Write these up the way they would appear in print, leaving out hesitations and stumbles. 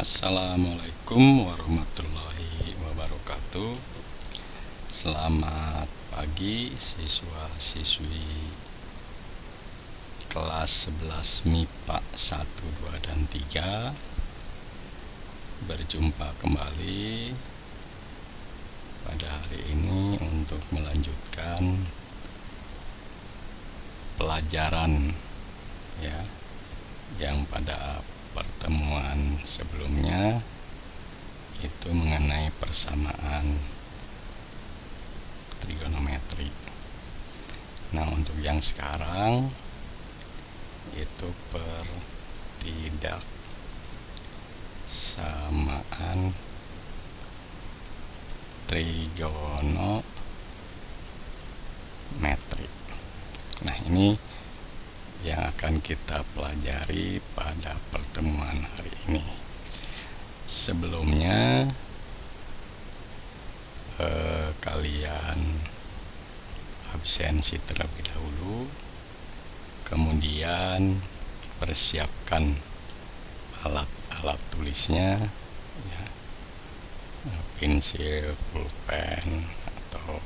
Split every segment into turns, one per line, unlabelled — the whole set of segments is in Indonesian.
Assalamualaikum warahmatullahi wabarakatuh. Selamat pagi siswa-siswi kelas 11 MIPA 1, 2, dan 3. Berjumpa kembali pada hari ini untuk melanjutkan pelajaran yang pada pertemuan sebelumnya itu mengenai persamaan trigonometri. Nah, untuk yang sekarang itu pertidaksamaan trigonometri. Nah, ini yang akan kita pelajari pada pertemuan hari ini. Sebelumnya kalian absensi terlebih dahulu, kemudian persiapkan alat-alat tulisnya, pensil, pulpen, atau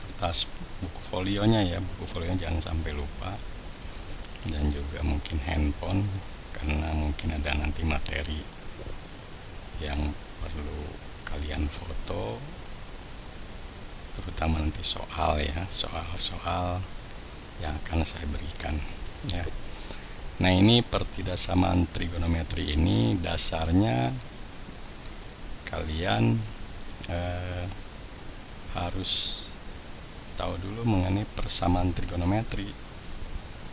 kertas buku folionya buku folionya jangan sampai lupa, dan juga mungkin handphone karena mungkin ada nanti materi yang perlu kalian foto, terutama nanti soal yang akan saya berikan ya. Nah, ini pertidaksamaan trigonometri ini dasarnya kalian harus tahu dulu mengenai persamaan trigonometri.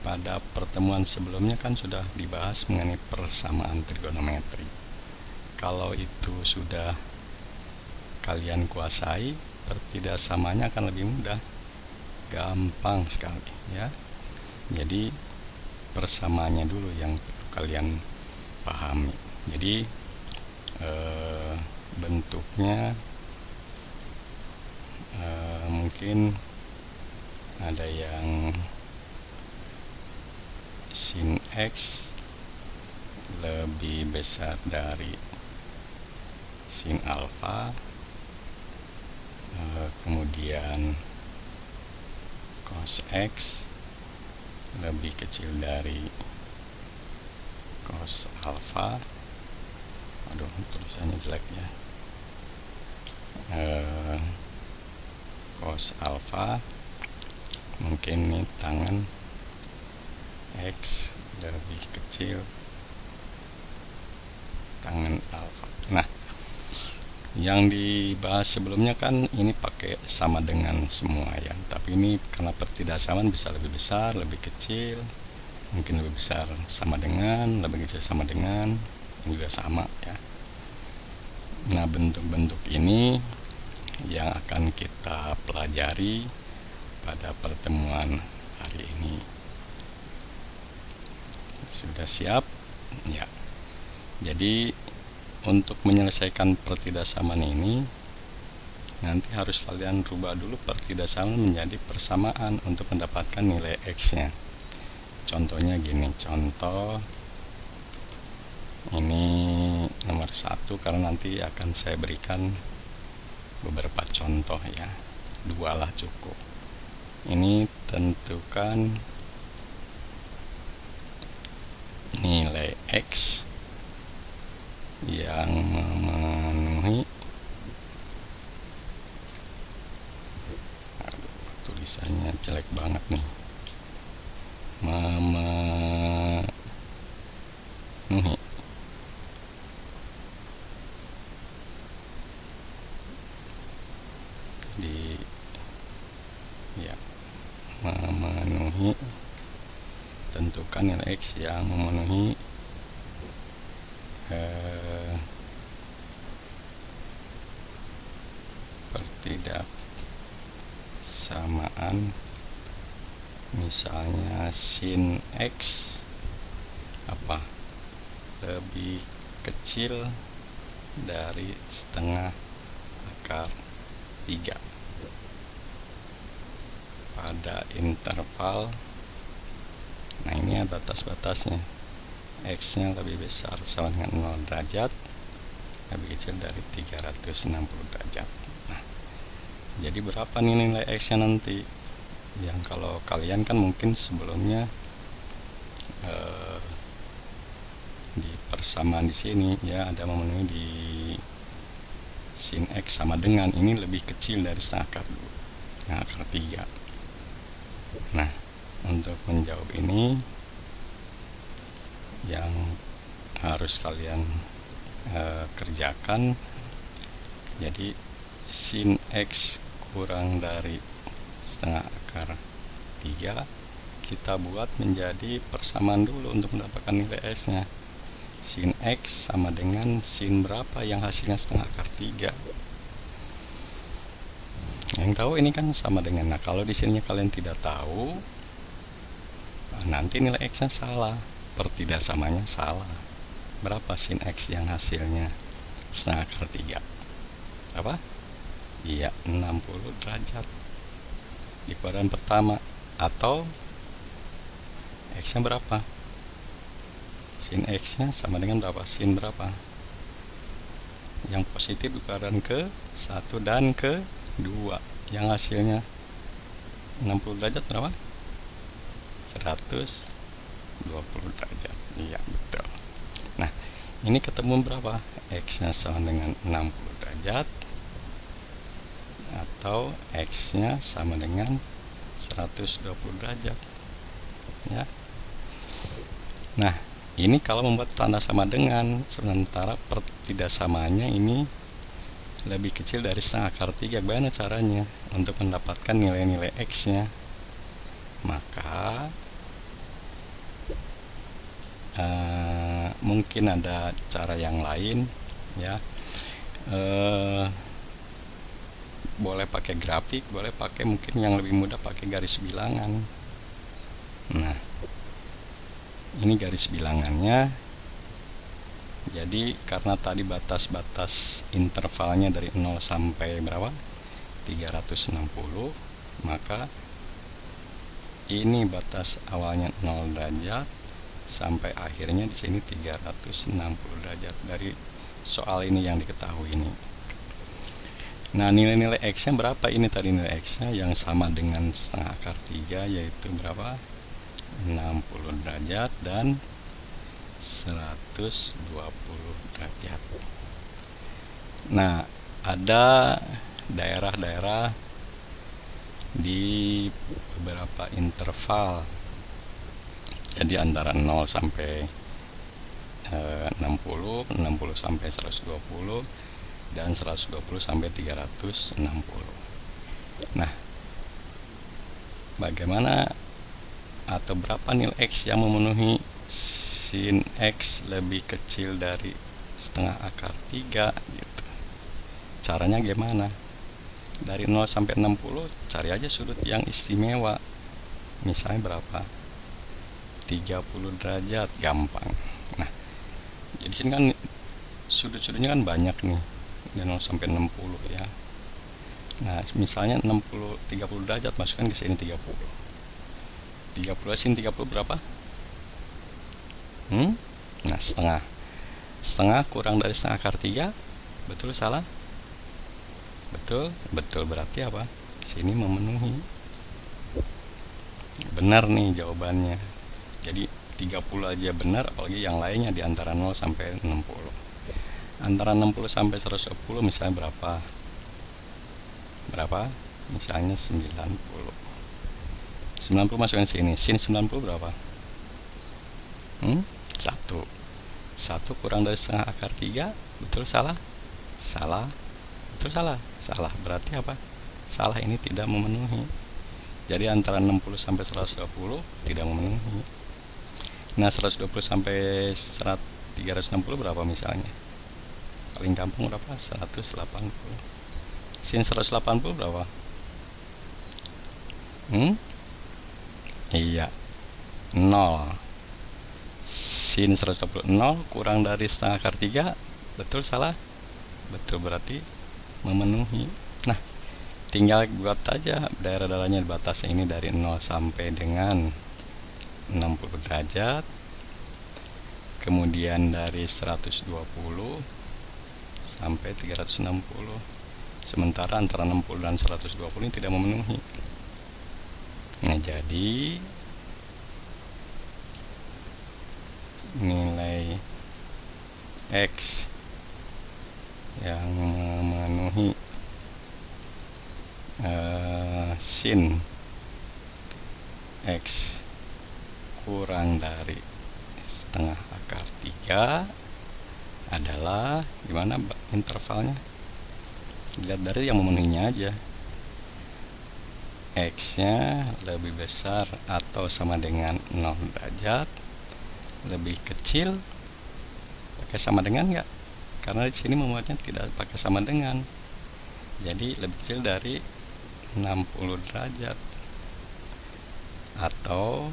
Pada pertemuan sebelumnya kan sudah dibahas mengenai persamaan trigonometri. Kalau itu sudah kalian kuasai, pertidaksamanya akan lebih mudah, gampang sekali ya. Jadi persamaannya dulu yang perlu kalian pahami. Jadi bentuknya mungkin ada yang sin X lebih besar dari sin alfa, kemudian cos X lebih kecil dari cos alfa. Aduh, tulisannya jelek ya. Cos alfa, mungkin nih tangan X lebih kecil tangan alfa. Nah, yang dibahas sebelumnya kan ini pakai sama dengan semua ya, tapi ini karena pertidaksamaan bisa lebih besar, lebih kecil, mungkin lebih besar sama dengan, lebih kecil sama dengan, juga sama ya. Nah, bentuk-bentuk ini yang akan kita pelajari pada pertemuan hari ini. Sudah siap? Ya. Jadi untuk menyelesaikan pertidaksamaan ini nanti harus kalian rubah dulu pertidaksamaan menjadi persamaan untuk mendapatkan nilai X-nya. Contohnya gini, contoh ini nomor 1 karena nanti akan saya berikan beberapa contoh ya. 2 lah cukup. Ini tentukan nilai X yang memenuhi, tulisannya jelek banget nih, memenuhi memenuhi, tentukan nilai X yang memenuhi pertidaksamaan, misalnya sin X lebih kecil dari setengah akar 3 pada interval. Nah, ini ada batas-batasnya. X nya lebih besar sama dengan 0 derajat lebih kecil dari 360 derajat. Nah, jadi berapa nih nilai X nya nanti? Yang kalau kalian kan mungkin sebelumnya di persamaan di sini ya ada memenuhi di sin X sama dengan ini lebih kecil dari setengah akar 3. Nah, untuk menjawab ini yang harus kalian kerjakan, jadi sin X kurang dari setengah akar 3 kita buat menjadi persamaan dulu untuk mendapatkan nilai X nya. Sin X sama dengan sin berapa yang hasilnya setengah akar 3. Yang tahu ini kan sama dengan, nah kalau di sini kalian tidak tahu, nanti nilai X nya salah, pertidaksamanya salah. Berapa sin X yang hasilnya setengah akar 3? Apa? Iya, 60 derajat di kuadran pertama. Atau X nya berapa? Sin X nya sama dengan berapa? Sin berapa? Yang positif di kuadran ke 1 dan ke 2, yang hasilnya 60 derajat berapa? 120 derajat. Iya, betul. Nah, ini ketemu berapa? X nya sama dengan 60 derajat atau X nya sama dengan 120 derajat ya. Nah, ini kalau membuat tanda sama dengan, sementara pertidaksamaannya ini lebih kecil dari setengah akar 3. Bagaimana caranya untuk mendapatkan nilai-nilai X nya? Maka mungkin ada cara yang lain ya. Boleh pakai grafik, boleh pakai mungkin yang lebih mudah pakai garis bilangan. Nah, ini garis bilangannya. Jadi karena tadi batas-batas intervalnya dari 0 sampai berapa? 360, maka ini batas awalnya 0 derajat sampai akhirnya di sini 360 derajat dari soal ini yang diketahui ini. Nah, nilai-nilai X nya berapa? Ini tadi nilai X nya yang sama dengan setengah akar 3, yaitu berapa? 60 derajat dan 120 derajat. Nah, ada daerah-daerah di beberapa interval, jadi antara 0 sampai 60, 60 sampai 120, dan 120 sampai 360. Nah, bagaimana atau berapa nilai X yang memenuhi sin X lebih kecil dari setengah akar 3 gitu. Caranya gimana? Dari 0 sampai 60 cari aja sudut yang istimewa. Misalnya berapa? 30 derajat, gampang. Nah, jadi sini kan sudut-sudutnya kan banyak nih. Dari 0 sampai 60 ya. Nah, misalnya 30 derajat, masukkan ke sini 30. 30 sini 30 berapa? Nah, setengah. Setengah kurang dari setengah akar 3. Betul salah? Betul, betul berarti apa? Sini memenuhi. Benar nih jawabannya. Jadi 30 aja benar, apalagi yang lainnya di antara 0 sampai 60. Antara 60 sampai 110 misalnya berapa? Berapa? Misalnya 90. 90 masukkan sini. Sin 90 berapa? 1. 1 kurang dari setengah akar 3. Betul salah? Salah. Betul salah? Salah. Berarti apa? Salah, ini tidak memenuhi. Jadi antara 60 sampai 120 tidak memenuhi. Nah, 120 sampai 360 berapa misalnya? Paling gampang berapa? 180. Sin 180 berapa? Iya, 0. Sin 180 0 kurang dari setengah akar 3. Betul salah? Betul, berarti memenuhi. Nah, tinggal buat aja daerah-daerahnya batasnya ini dari 0 sampai dengan 60 derajat. Kemudian dari 120 sampai 360. Sementara antara 60 dan 120 ini tidak memenuhi. Nah, jadi nilai X yang memenuhi sin X kurang dari setengah akar 3 adalah gimana intervalnya? Lihat dari yang memenuhinya aja. X nya lebih besar atau sama dengan 0 derajat, lebih kecil, pakai sama dengan enggak? Karena di sini memuatnya tidak pakai sama dengan, jadi lebih kecil dari 60 derajat. Atau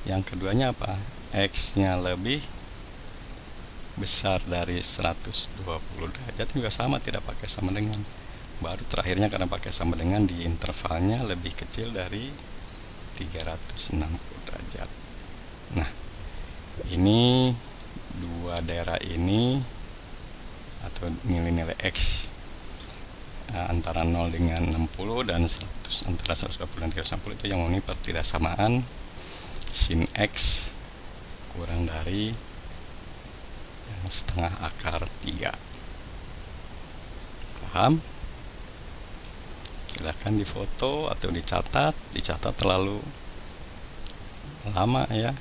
yang keduanya apa? X nya lebih besar dari 120 derajat juga sama, tidak pakai sama dengan. Baru terakhirnya karena pakai sama dengan di intervalnya lebih kecil dari 360 derajat. Nah, ini dua daerah ini atau nilai-nilai X antara 0 dengan 60 dan 100, antara 120 dan 360 itu yang memenuhi pertidaksamaan sin X kurang dari setengah akar 3. Paham? Silahkan difoto atau dicatat terlalu lama ya,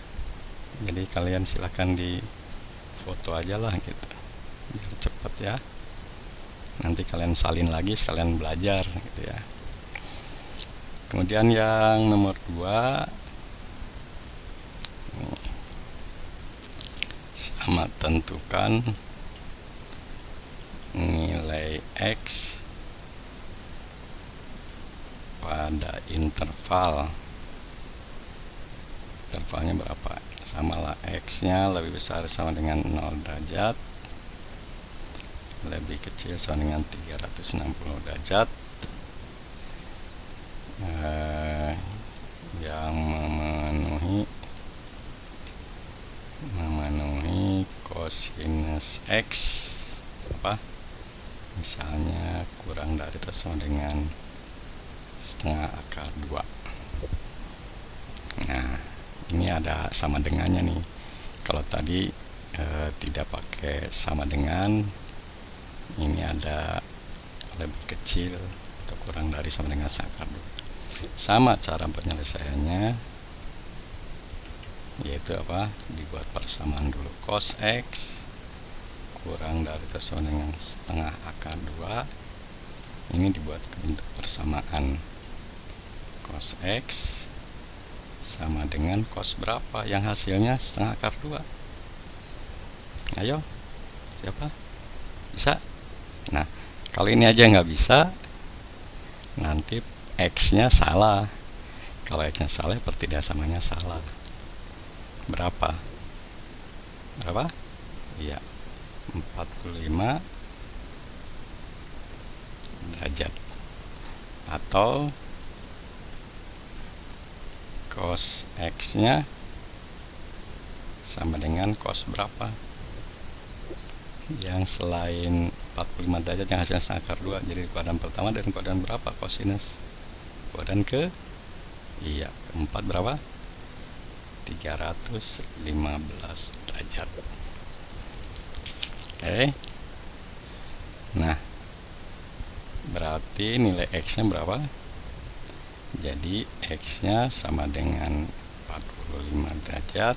jadi kalian silahkan di foto aja lah gitu biar cepet ya, nanti kalian salin lagi sekalian belajar gitu ya. Kemudian yang nomor 2, sama tentukan nilai X pada intervalnya berapa? Samalah X nya lebih besar sama dengan 0 derajat, lebih kecil sama dengan 360 derajat, yang memenuhi cosinus X apa? Misalnya kurang dari atau sama dengan setengah akar 2. Nah, ini ada sama dengannya nih. Kalau tadi tidak pakai sama dengan, ini ada lebih kecil atau kurang dari sama dengan setengah akar 2. Sama cara penyelesaiannya, yaitu apa? Dibuat persamaan dulu. Cos X kurang dari atau sama dengan setengah akar 2, ini dibuat bentuk persamaan. Cos X sama dengan cos berapa yang hasilnya setengah akar 2? Ayo, siapa? Bisa? Nah, kalau ini aja nggak bisa, nanti X nya salah. Kalau X nya salah, pertidaksamanya salah. Berapa? Iya, 45 derajat. Atau cos X nya sama dengan cos berapa? Yang selain 45 derajat yang hasilnya setengah akar 2, jadi kuadran pertama dan kuadran berapa kosinus? Kuadran keempat berapa? 315 derajat. Oke. Nah, berarti nilai X nya berapa? Jadi X nya sama dengan 45 derajat,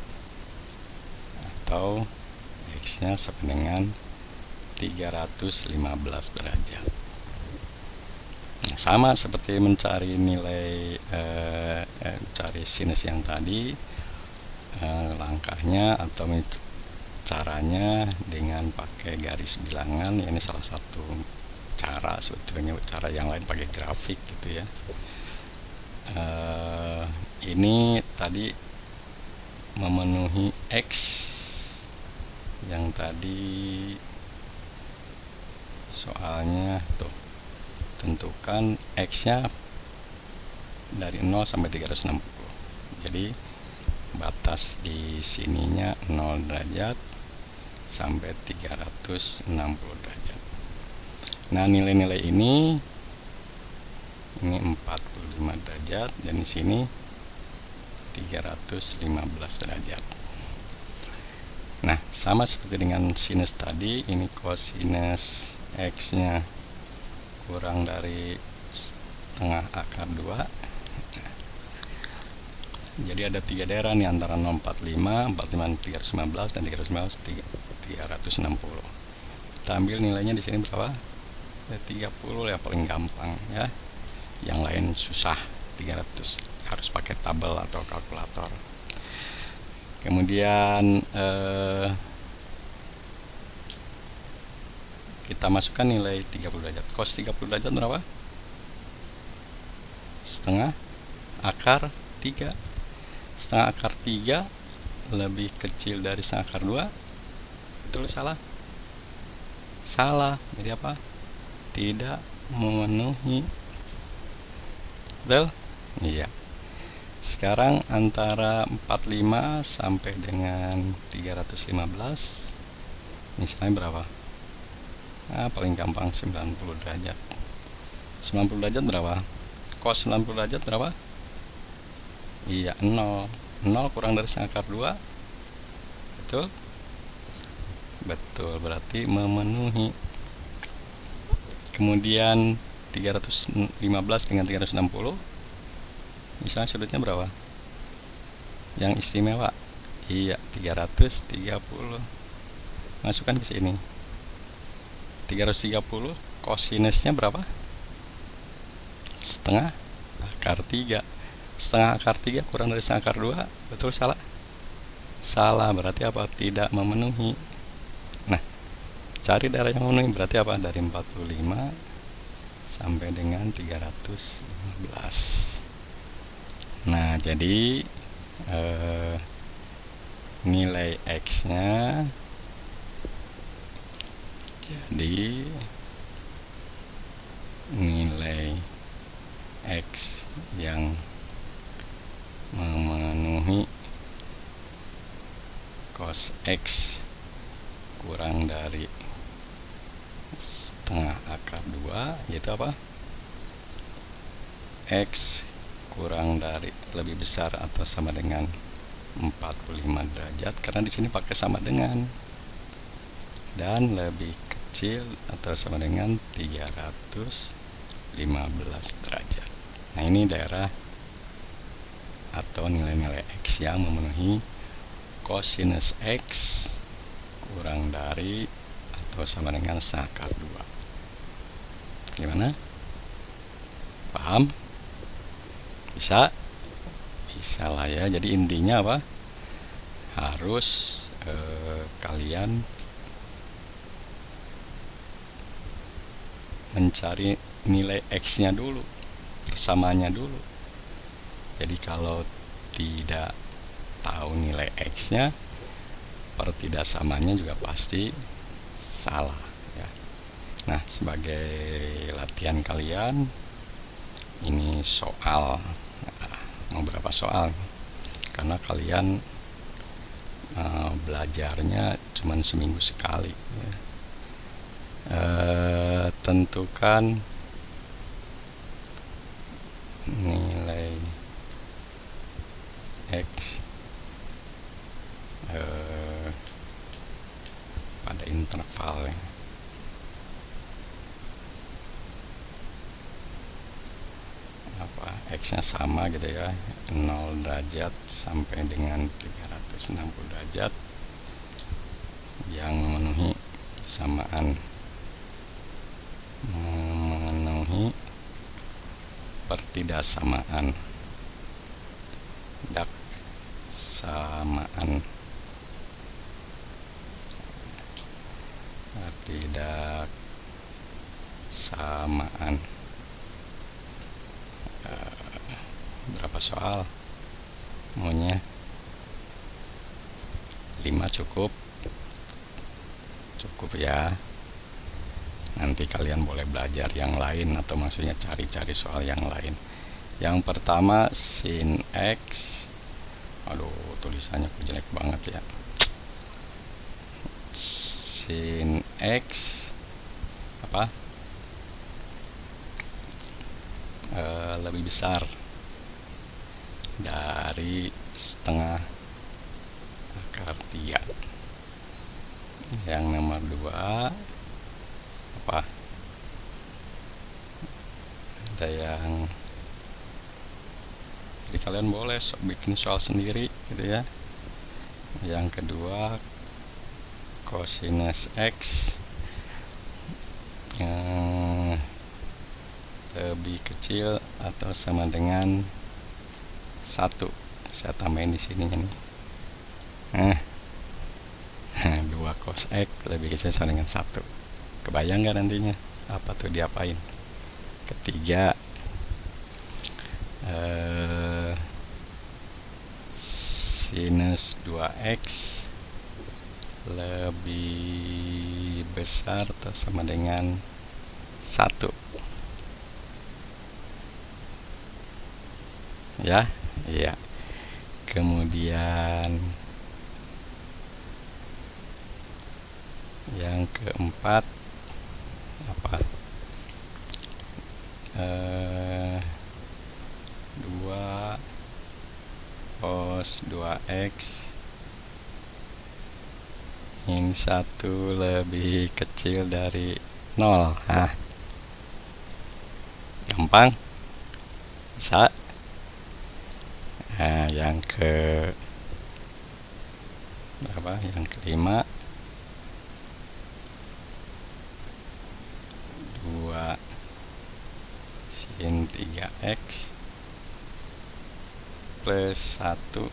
atau X nya sama dengan 315 derajat. Nah, sama seperti mencari nilai cari sinus yang tadi, langkahnya atau caranya dengan pakai garis bilangan. Ini salah satu cara, sebetulnya cara yang lain pakai grafik gitu ya. Ini tadi memenuhi X yang tadi soalnya tuh, tentukan X nya dari 0 sampai 360. Jadi batas di sininya 0 derajat sampai 360 derajat. Nah, nilai-nilai ini 45 derajat dan di sini 315 derajat. Nah, sama seperti dengan sinus tadi, ini kosinus X-nya kurang dari setengah akar 2. Jadi ada 3 daerah nih antara 0,45, 315 dan 360. Kita ambil nilainya di sini berapa? 30 ya, paling gampang ya. Yang lain susah, 300 harus pakai tabel atau kalkulator. Kemudian kita masukkan nilai 30 derajat. Cos 30 derajat berapa? Setengah akar 3. Setengah akar 3 lebih kecil dari setengah akar 2. Betul, salah? Salah. Jadi apa? Tidak memenuhi. Betul? Iya. Sekarang antara 45 sampai dengan 315, misalnya berapa? Nah, paling gampang 90 derajat. 90 derajat berapa? Cos 90 derajat berapa? Iya, 0. 0 kurang dari setengah akar 2. Betul? Betul, berarti memenuhi. Kemudian 315 dengan 360, misalnya sudutnya berapa? Yang istimewa? Iya, 330. Masukkan ke sini. 330 kosinusnya berapa? Setengah akar 3. Setengah akar 3 kurang dari setengah akar 2. Betul, salah? Salah, berarti apa? Tidak memenuhi. Nah, cari daerah yang memenuhi berarti apa? Dari 45 sampai dengan 315. Nah, jadi nilai X nya jadi nilai X yang memenuhi cos X kurang dari setengah akar 2 yaitu apa? X kurang dari lebih besar atau sama dengan 45 derajat, karena di sini pakai sama dengan, dan lebih kecil atau sama dengan 315 derajat. Nah, ini daerah atau nilai-nilai X yang memenuhi kosinus X kurang dari atau sama dengan setengah akar 2. Gimana? Paham? Bisa? Bisa lah ya. Jadi intinya apa? Harus kalian mencari nilai X nya dulu, persamaannya dulu. Jadi kalau tidak tahu nilai X nya, pertidaksamanya juga pasti salah ya. Nah, sebagai latihan kalian, ini soal, mau berapa soal, karena kalian belajarnya cuma seminggu sekali ya. Tentukan nilai X pada interval ya. X nya sama gitu ya, 0 derajat sampai dengan 360 derajat yang memenuhi persamaan, memenuhi pertidaksamaan, daksamaan, pertidaksamaan. Berapa soal maunya? 5 cukup ya. Nanti kalian boleh belajar yang lain, atau maksudnya cari-cari soal yang lain. Yang pertama sin X, aduh tulisannya jelek banget ya, sin X lebih besar dari setengah akar 3. Yang nomor 2 ada yang jadi kalian boleh bikin soal sendiri gitu ya. Yang kedua cosinus X lebih kecil atau sama dengan 1. Saya tambahin di sini nih. 2 cos X lebih kecil sama dengan 1. Kebayang gak nantinya apa tuh diapain? Ketiga sinus 2X lebih besar atau sama dengan 1. Ya, iya. Kemudian yang keempat 2 cos 2X min 1 lebih kecil dari 0. Gampang, bisa. Yang yang kelima 2 sin 3X plus 1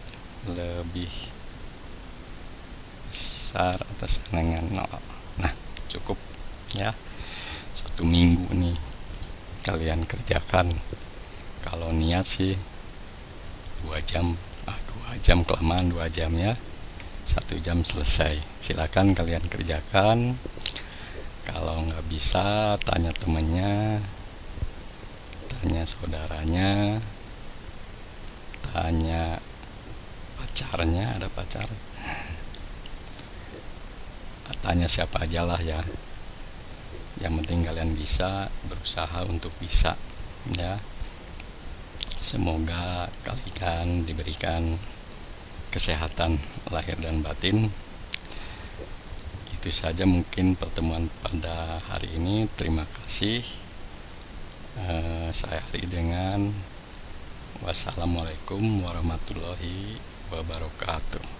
lebih besar atau sama dengan 0. Nah, cukup ya. 1 minggu nih kalian kerjakan. Kalau niat sih 2 jam. 2 jam kelamaan, 2 jam ya. 1 jam selesai. Silakan kalian kerjakan. Kalau nggak bisa, tanya temennya, tanya saudaranya, tanya pacarnya, ada pacar, tanya siapa aja lah ya. Yang penting kalian bisa, berusaha untuk bisa ya. Semoga kalian diberikan kesehatan lahir dan batin. Itu saja mungkin pertemuan pada hari ini. Terima kasih. Saya akhiri dengan wassalamualaikum warahmatullahi wabarakatuh.